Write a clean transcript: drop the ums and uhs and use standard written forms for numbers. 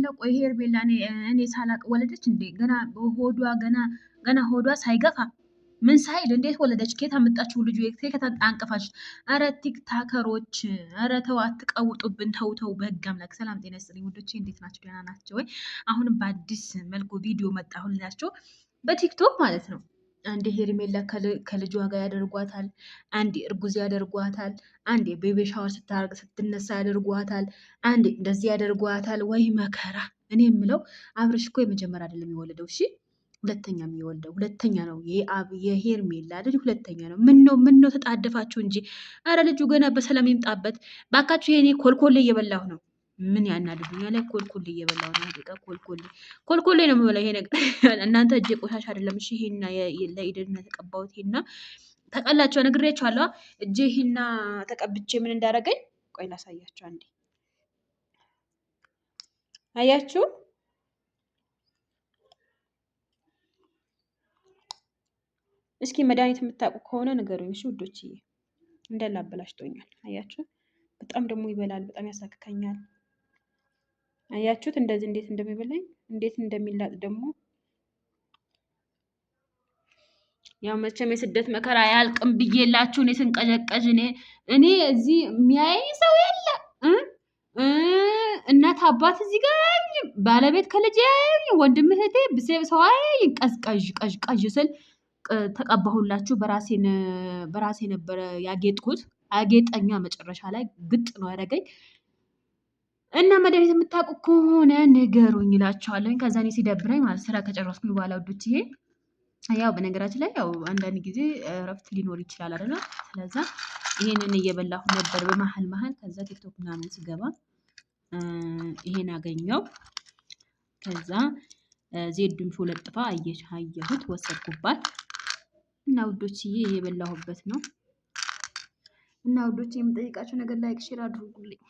የምለው ቆይ ሄርሜላ እኔ ሳላቅ ወለደች እንዴ? ገና ሆዷ ሳይገፋ ምን ሳይል እንዴት ወለደች? ከየት አመጣችሁ ልጁ? ከየት አንቀፋች? አረ ቲክታከሮች፣ አረ ተው አትቀውጡብን። ተው በህግ አምላክ። ሰላም ጤና ይስጥልኝ ውዶቼ፣ እንዴት ናቸው? ደህና ናቸው ወይ? አሁንም በአዲስ መልኩ ቪዲዮ መጣሁላችሁ በቲክቶክ ማለት ነው። አንዴ ሄርሜላ ከልጇ ጋር ያደርጓታል፣ አንዴ እርጉዝ ያደርጓታል፣ አንዴ ቤቢ ሻወር ስታረግ ስትነሳ ያደርጓታል፣ አንዴ እንደዚህ ያደርጓታል። ወይ መከራ! እኔ የምለው አብርሽ እኮ የመጀመሪያ አይደለም የወለደው፣ እሺ ሁለተኛ የሚወልደው ሁለተኛ ነው። የሄርሜላ ልጅ ሁለተኛ ነው። ምን ነው ተጣደፋችሁ እንጂ። አረ ልጁ ገና በሰላም ይምጣበት ባካችሁ። ይሄኔ ኮልኮሌ እየበላሁ ነው። ምን ያናድዱኛል? ላይ ኮልኮሌ እየበላሁ ነው። ደቂቃ ኮልኮሌ ነው የምበላው። ይሄ ነገር እናንተ እጄ ቆሻሻ አይደለም እሺ። ይሄና ለኢድና ተቀባሁት ይሄና ተቀላቸው ነግሬያቸዋለሁ። እጄ ይሄና ተቀብቼ ምን እንዳደረገኝ ቆይ ላሳያችሁ አንዴ። አያችሁ እስኪ መድኃኒት የምታውቁ ከሆነ ንገሩኝ እሺ ውዶችዬ። እንዳላበላሽቶኛል። አያችሁ በጣም ደግሞ ይበላል፣ በጣም ያሳክከኛል። አያችሁት እንደዚህ እንዴት እንደሚበላኝ እንዴት እንደሚላጥ ደግሞ። ያው መቼም የስደት መከራ አያልቅም ብዬላችሁ እኔ ስንቀዠቀዥ እኔ እዚህ የሚያየኝ ሰው የለ። እናት አባት እዚህ ጋር አያየኝ፣ ባለቤት ከልጅ አያየኝ፣ ወንድም እህቴ ብሴብ ሰው አያየኝ። ቀዥ ስል ተቀባሁላችሁ። በራሴ ነበረ ያጌጥኩት። አጌጠኛ መጨረሻ ላይ ግጥ ነው ያደረገኝ። እና መድኃኒት የምታውቁ ከሆነ ንገሩኝ እላቸዋለሁ። ከዛ እኔ ሲደብረኝ ማለት ስራ ከጨረስኩኝ በኋላ ውዶችዬ፣ ያው በነገራችን ላይ ያው አንዳንድ ጊዜ እረፍት ሊኖር ይችላል አይደል? ስለዛ ይሄንን እየበላሁ ነበር በመሀል። ከዛ ቲክቶክ ምናምን ስገባ ይሄን አገኘው። ከዛ ዜዱን ፎለጥፋ አየሁት፣ ወሰድኩባት እና ውዶችዬ የበላሁበት ነው። እና ውዶች የምጠይቃቸው ነገር ላይክ ሼር አድርጉልኝ።